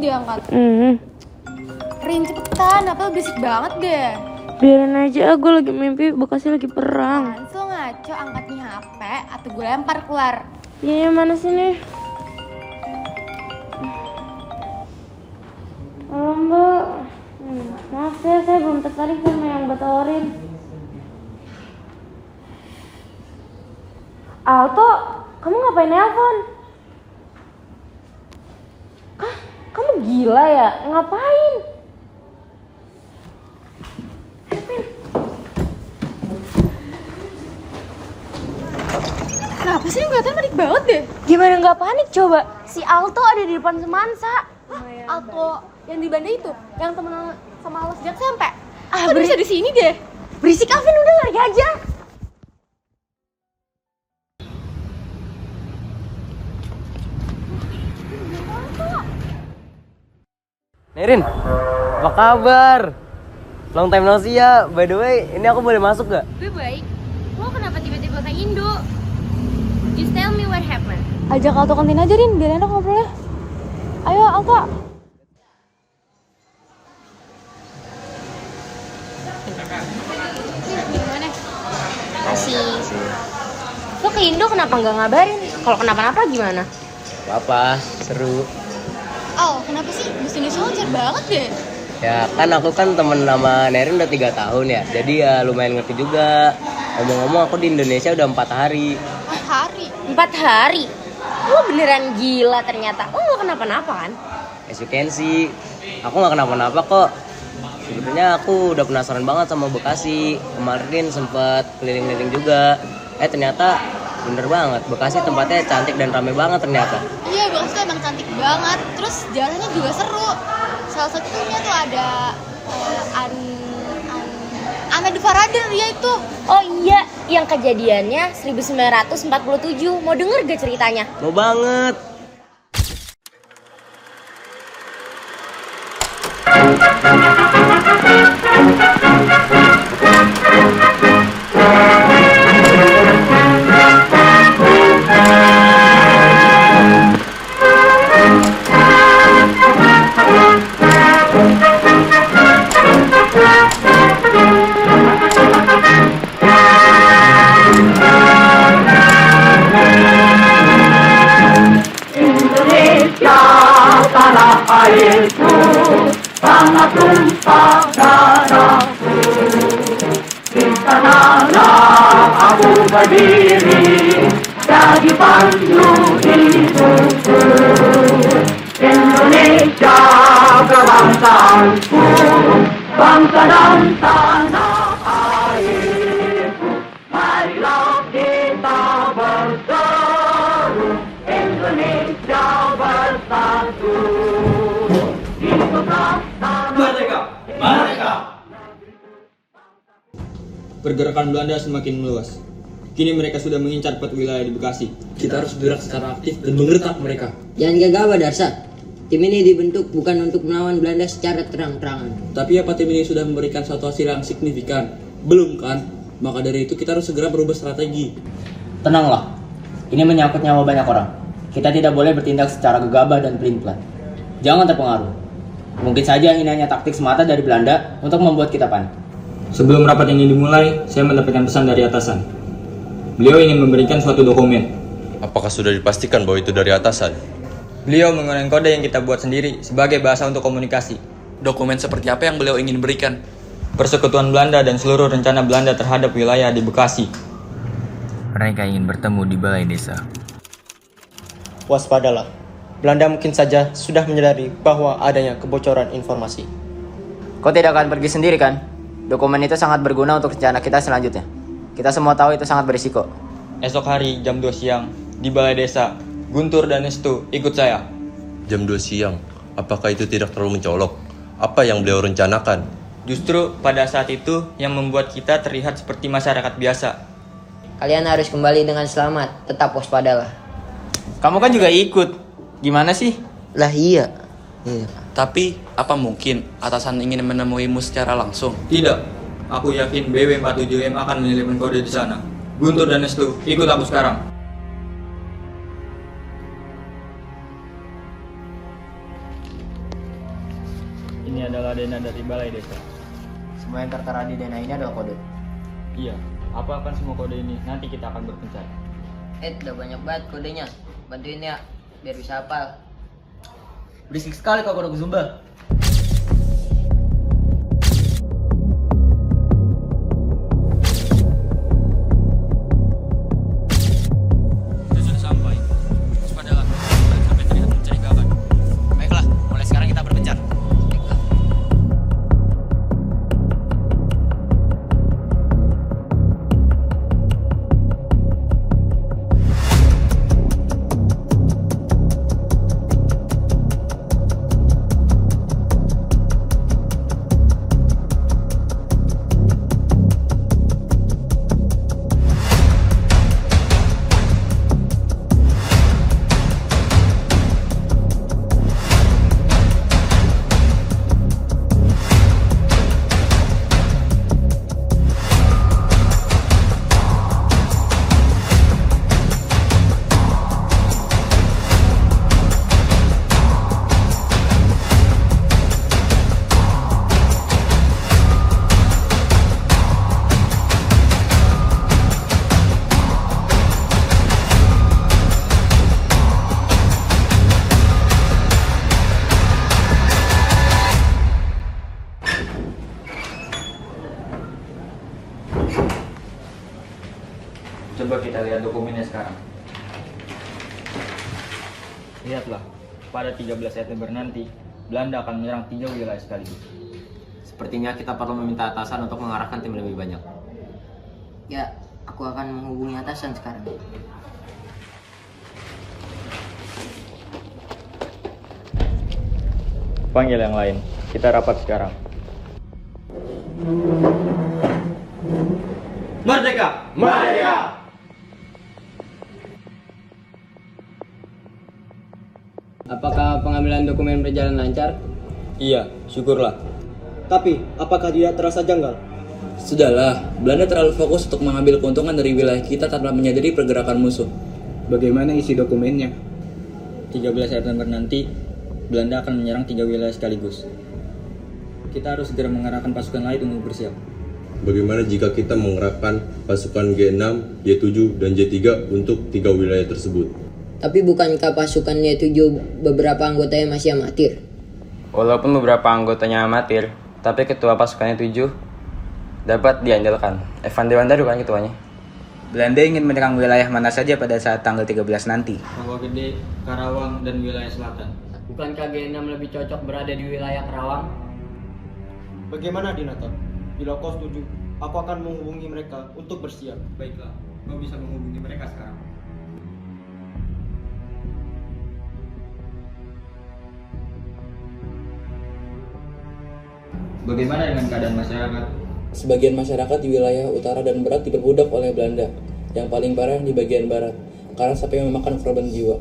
diangkat. Rin, cepetan, apa berisik banget deh. Biarin aja, gue lagi mimpi Bekasi lagi perang. Apaan sih lo ngaco, angkat nih HP atau gue lempar keluar. Iya, mana sih nih? Halo Mbak, maaf ya, saya belum tertarik sama yang Mbak tawarin. Alto, kamu ngapain nelpon? Kamu gila ya? Ngapain? Kenapa sih kelihatan panik banget deh? Gimana nggak panik coba? Si Alto ada di depan Semansa. Alto yang di Banda itu, yang temen sama lo sejak SMP. Ah, Kok bisa di sini deh? Berisik Alvin, udah lari aja. Nerin, apa kabar? Long time no see ya. By the way, ini aku boleh masuk gak? Gue baik. Lo kenapa tiba-tiba ke Indo? Just tell me what happened. Ajak Alto kantin aja, Rin, biar enak ngobrolnya. Ayo, Alto. Gimana? Kasih. Lo ke Indo kenapa nggak ngabarin? Kalau kenapa-napa gimana? Apa? Seru. Oh, kenapa sih? Bahasa Indonesia lo lancar banget deh. Ya kan aku kan temen sama Nerin udah 3 tahun ya. Jadi ya lumayan ngerti juga. Ngomong-ngomong aku di Indonesia udah 4 hari. 4 hari? 4 hari? Lo beneran gila ternyata. Lo nggak kenapa-napa kan? As you can see, aku gak kenapa-napa kok. Sebenarnya aku udah penasaran banget sama Bekasi. Kemarin sempet keliling-keliling juga. Ternyata bener banget, Bekasi tempatnya cantik dan rame banget ternyata. Iya, Bekasi tuh emang cantik banget. Terus jalannya juga seru. Salah satunya tuh ada Ana de Farader, ya itu. Oh iya, yang kejadiannya 1947. Mau denger gak ceritanya? Mau banget. Indonesia tanah airku, tanah tumpah darahku. Di sanalah aku berdiri, jadi pandu hidupku. Indonesia kebangsaanku, bangsa dan tanah airku. Marilah kita berseru, Indonesia bersatu. Merdeka! Merdeka! Pergerakan Belanda semakin meluas. Kini mereka sudah mengincar 4 wilayah di Bekasi. Kita harus bergerak secara aktif dan mengertak mereka. Jangan gegabah Darsa. Tim ini dibentuk bukan untuk melawan Belanda secara terang-terangan. Tapi apa tim ini sudah memberikan suatu hasil yang signifikan? Belum kan? Maka dari itu kita harus segera berubah strategi. Tenanglah, ini menyangkut nyawa banyak orang. Kita tidak boleh bertindak secara gegabah dan pelin-pelan. Jangan terpengaruh. Mungkin saja ini hanya taktik semata dari Belanda untuk membuat kita panik. Sebelum rapat ini dimulai, saya mendapatkan pesan dari atasan. Beliau ingin memberikan suatu dokumen. Apakah sudah dipastikan bahwa itu dari atasan? Beliau menggunakan kode yang kita buat sendiri sebagai bahasa untuk komunikasi. Dokumen seperti apa yang beliau ingin berikan? Persekutuan Belanda dan seluruh rencana Belanda terhadap wilayah di Bekasi. Mereka ingin bertemu di balai desa. Waspadalah, Belanda mungkin saja sudah menyadari bahwa adanya kebocoran informasi. Kau tidak akan pergi sendiri kan? Dokumen itu sangat berguna untuk rencana kita selanjutnya. Kita semua tahu itu sangat berisiko. Esok hari jam 2 siang di balai desa, Guntur dan Nestu ikut saya. Jam 2 siang, apakah itu tidak terlalu mencolok? Apa yang beliau rencanakan? Justru pada saat itu yang membuat kita terlihat seperti masyarakat biasa. Kalian harus kembali dengan selamat, tetap waspadalah. Kamu kan juga ikut. Gimana sih? Lah iya. Tapi, apa mungkin atasan ingin menemuimu secara langsung? Tidak, aku yakin BW47M akan menyelipkan kode di sana. Guntur dan Nestu, ikut aku sekarang. adalah dana dari balai desa. Semua yang tertera di dana ini adalah kode. Iya, apakan semua kode ini? Nanti kita akan berpencar. Udah banyak banget kodenya. Bantuin ya, biar bisa hafal. Berisik sekali kau kode Zumba. Kita sudah sampai. Waspadalah, jangan sampai terlihat mencurigakan. Baiklah, mulai sekarang kita berpencar. Coba kita lihat dokumennya sekarang. Lihatlah, pada 13 September nanti, Belanda akan menyerang 3 wilayah sekaligus. Sepertinya kita perlu meminta atasan untuk mengarahkan tim lebih banyak. Ya, aku akan menghubungi atasan sekarang. Panggil yang lain, kita rapat sekarang. Merdeka! Merdeka! Apakah pengambilan dokumen berjalan lancar? Iya, syukurlah. Tapi, apakah tidak terasa janggal? Sudahlah, Belanda terlalu fokus untuk mengambil keuntungan dari wilayah kita tanpa menyadari pergerakan musuh. Bagaimana isi dokumennya? 13 September nanti, Belanda akan menyerang 3 wilayah sekaligus. Kita harus segera mengerahkan pasukan lain untuk bersiap. Bagaimana jika kita mengerahkan pasukan G6, Y7, dan J3 untuk 3 wilayah tersebut? Tapi bukankah pasukan Y7 beberapa anggotanya masih amatir? Walaupun beberapa anggotanya amatir, tapi ketua pasukannya 7 dapat diandalkan. Evan Dewanda bukan ketuanya. Belanda ingin menyerang wilayah mana saja pada saat tanggal 13 nanti. Rawa Gede, Karawang, dan wilayah selatan. Bukankah G6 lebih cocok berada di wilayah Karawang? Bagaimana Dinata? Bila kau setuju, aku akan menghubungi mereka untuk bersiap. Baiklah, kau bisa menghubungi mereka sekarang. Bagaimana dengan keadaan masyarakat? Sebagian masyarakat di wilayah utara dan barat diperbudak oleh Belanda. Yang paling parah di bagian barat, karena sampai memakan korban jiwa.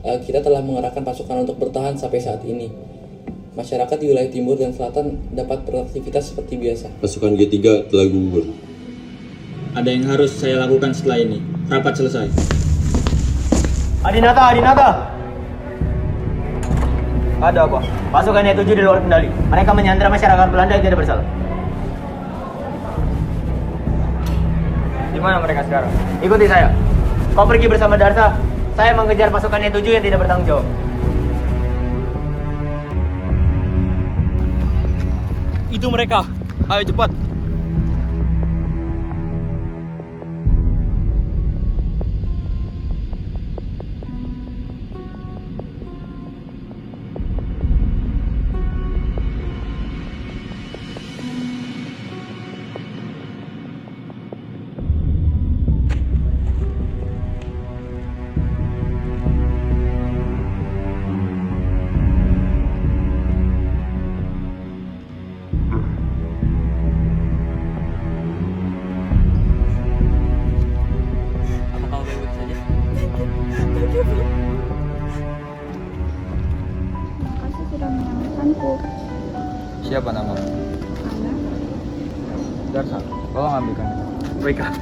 Kita telah mengerahkan pasukan untuk bertahan sampai saat ini. Masyarakat di wilayah timur dan selatan dapat beraktivitas seperti biasa. Pasukan G3 telah gugur. Ada yang harus saya lakukan setelah ini. Rapat selesai. Adinata, Adinata! Ada apa? Pasukan Y7 di luar kendali. Mereka menyandera masyarakat Belanda yang tidak bersalah. Di mana mereka sekarang? Ikuti saya. Kau pergi bersama Darsa. Saya mengejar pasukan Y7 yang tidak bertanggung jawab. Itu mereka. Ayo cepat. Makasih sudah menyelamatkanku. Siapa namamu? Ana, Darsa, tolong ambilkan itu. Baiklah.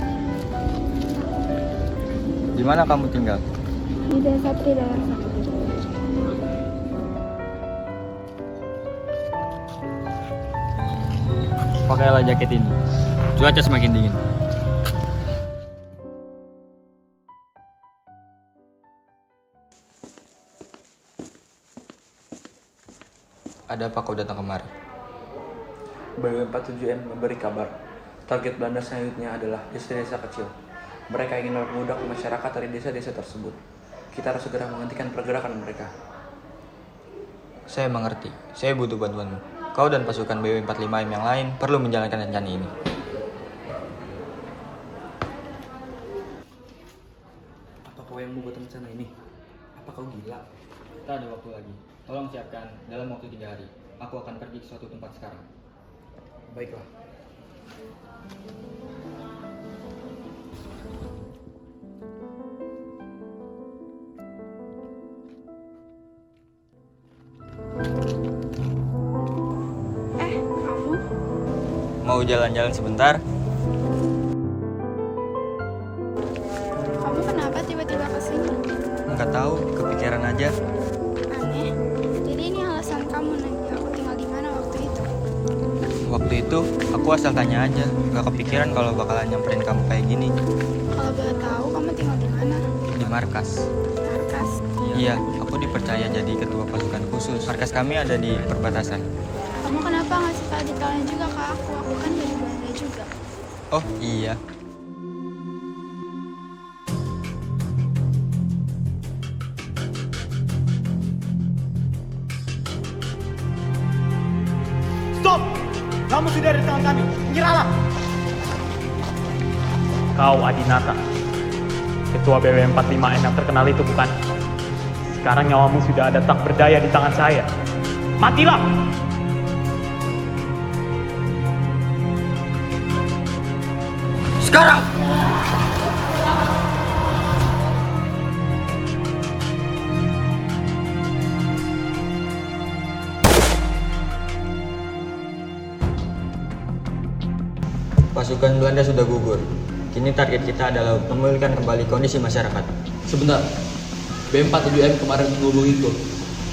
Di mana kamu tinggal? di Desa Tridaya Sakti. Pakailah jaket ini. Cuaca semakin dingin. Ada apa kau datang kemari? BW47M memberi kabar. Target Belanda selanjutnya adalah desa-desa kecil. Mereka ingin memperbudak masyarakat dari desa-desa tersebut. Kita harus segera menghentikan pergerakan mereka. Saya mengerti. Saya butuh bantuanmu. Kau dan pasukan BW45M yang lain perlu menjalankan rencana ini. Apa kau yang membuat rencana ini? Apa kau gila? Tak ada waktu lagi. Tolong siapkan dalam waktu 3 hari. Aku akan pergi ke suatu tempat sekarang. Baiklah. Kamu? Mau jalan-jalan sebentar? Kamu kenapa tiba-tiba kesini? Nggak tahu, kepikiran aja. Aneh. Jadi ini alasan kamu nanya aku tinggal di mana waktu itu? Waktu itu, aku asal tanya aja. Nggak kepikiran kalau bakalan nyamperin kamu kayak gini. Kalau boleh tahu kamu tinggal di mana? Di markas. Markas. Iya, aku dipercaya jadi ketua pasukan khusus. Markas kami ada di perbatasan. Kamu kenapa ngasih tahu detailnya juga ke aku? Aku kan dari Belanda juga. Oh iya. Stop! Kamu sudah ada di tangan kami. Menyerahlah. Kau Adinata, ketua BW45N yang terkenal itu bukan? Sekarang nyawamu sudah ada tak berdaya di tangan saya. Matilah! Sekarang! Pasukan Belanda sudah gugur. Kini target kita adalah memulihkan kembali kondisi masyarakat. Sebentar. BM47M kemarin menghubungiku.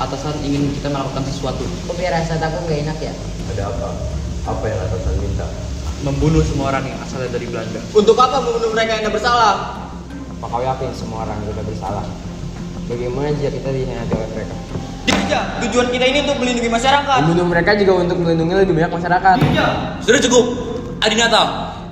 Atasan ingin kita melakukan sesuatu. Kok firasat aku nggak enak ya? Ada apa? Apa yang atasan minta? Membunuh semua orang yang asalnya dari Belanda. Untuk apa membunuh mereka yang tidak bersalah? Apa kau yakin semua orang sudah bersalah? Bagaimana jika kita dihianati oleh mereka? Tidak, tujuan kita ini untuk melindungi masyarakat. Membunuh mereka juga untuk melindungi lebih banyak masyarakat. Sudah cukup. Adinata,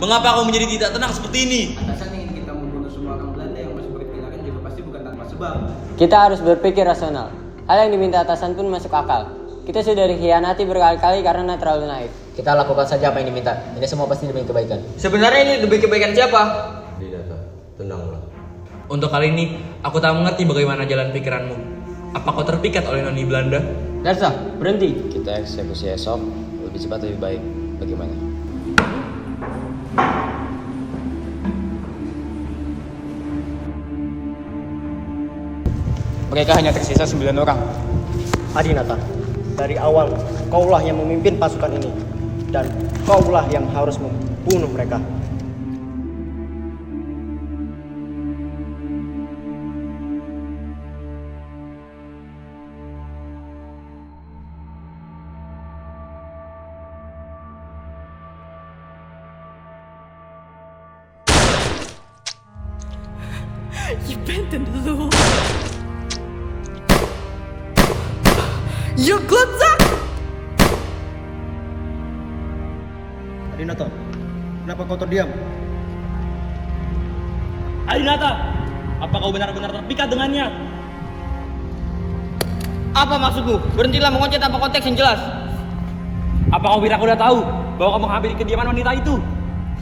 mengapa kau menjadi tidak tenang seperti ini? Atasan ingin kita membunuh semua orang Belanda yang masuk bertindakan juga pasti bukan tanpa sebab. Kita harus berpikir rasional. Hal yang diminta atasan pun masuk akal. Kita sudah dikhianati berkali-kali karena terlalu naif. Kita lakukan saja apa yang diminta. Ini semua pasti demi kebaikan. Sebenarnya ini demi kebaikan siapa? Adinata, tenanglah. Untuk kali ini, aku tak mengerti bagaimana jalan pikiranmu. Apa kau terpikat oleh noni Belanda? Darsa, berhenti. Kita eksekusi esok, lebih cepat lebih baik. Bagaimana? Mereka hanya tersisa 9 orang. Adinata, dari awal kaulah yang memimpin pasukan ini. Dan kaulah yang harus membunuh mereka. Je bent een lul. Je klotzak! Adinata, kenapa kau terdiam? Adinata, apa kau benar-benar terpikat dengannya? Apa maksudmu? Berhentilah mengoncat tanpa konteks yang jelas. Apa kau kira aku udah tahu bahwa kamu menghampiri kediaman wanita itu?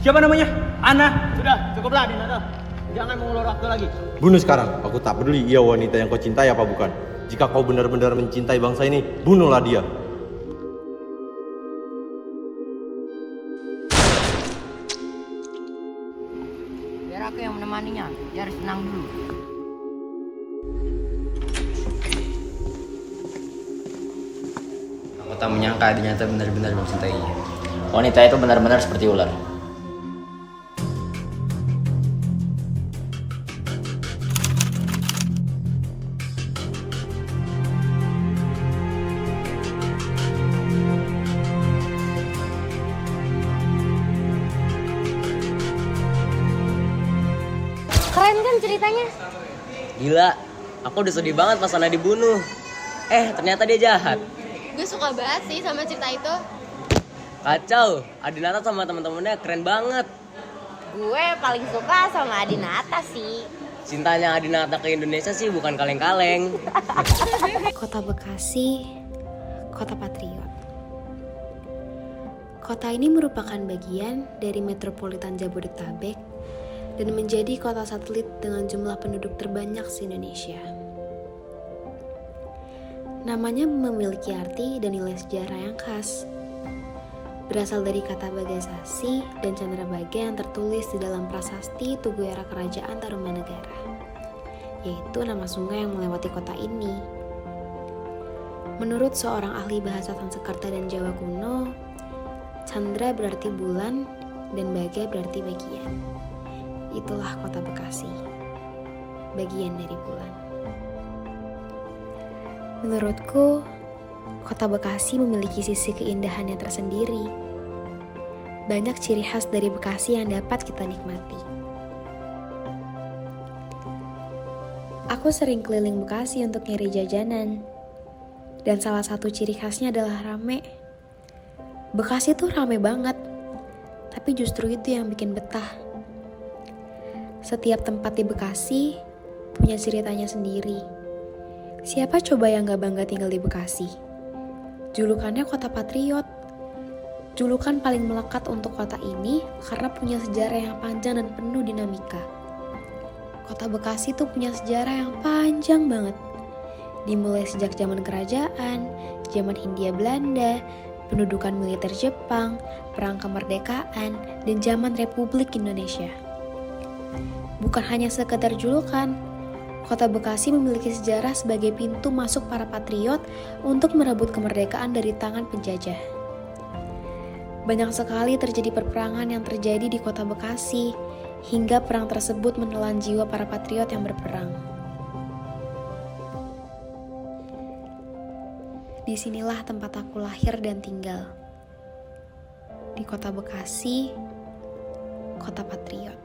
Siapa namanya? Ana. Sudah, cukuplah Adinata. Jangan mengulur waktu lagi. Bunuh sekarang. Aku tak peduli ia wanita yang kau cintai apa bukan. Jika kau benar-benar mencintai bangsa ini, bunuhlah dia. Biar aku yang menemaninya. Dia harus tenang dulu. Aku tak menyangka Adinata benar-benar mencintainya. Wanita itu benar-benar seperti ular. Keren kan ceritanya? Gila, aku udah sedih banget pas Ana dibunuh. Ternyata dia jahat. Gue suka banget sih sama cerita itu. Kacau, Adinata sama teman-temannya keren banget. Gue paling suka sama Adinata sih. Cintanya Adinata ke Indonesia sih bukan kaleng-kaleng. Kota Bekasi, kota patriot. Kota ini merupakan bagian dari metropolitan Jabodetabek dan menjadi kota satelit dengan jumlah penduduk terbanyak se-Indonesia. Namanya memiliki arti dan nilai sejarah yang khas. Berasal dari kata Bagasasi dan Candrabaga yang tertulis di dalam prasasti Tugu Era Kerajaan Tarumanegara, yaitu nama sungai yang melewati kota ini. Menurut seorang ahli bahasa Sanskerta dan Jawa kuno, Chandra berarti bulan dan Baga berarti bagian. Itulah kota Bekasi, bagian dari bulan. Menurutku, kota Bekasi memiliki sisi keindahannya tersendiri. Banyak ciri khas dari Bekasi yang dapat kita nikmati. Aku sering keliling Bekasi untuk nyari jajanan. Dan salah satu ciri khasnya adalah rame. Bekasi tuh rame banget. Tapi justru itu yang bikin betah. Setiap tempat di Bekasi punya ceritanya sendiri. Siapa coba yang gak bangga tinggal di Bekasi? Julukannya kota patriot. Julukan paling melekat untuk kota ini karena punya sejarah yang panjang dan penuh dinamika. Kota Bekasi tuh punya sejarah yang panjang banget. Dimulai sejak zaman kerajaan, zaman Hindia Belanda, pendudukan militer Jepang, perang kemerdekaan, dan zaman Republik Indonesia. Bukan hanya sekedar julukan, Kota Bekasi memiliki sejarah sebagai pintu masuk para patriot untuk merebut kemerdekaan dari tangan penjajah. Banyak sekali terjadi peperangan yang terjadi di Kota Bekasi, hingga perang tersebut menelan jiwa para patriot yang berperang. Disinilah tempat aku lahir dan tinggal. Di Kota Bekasi, kota patriot.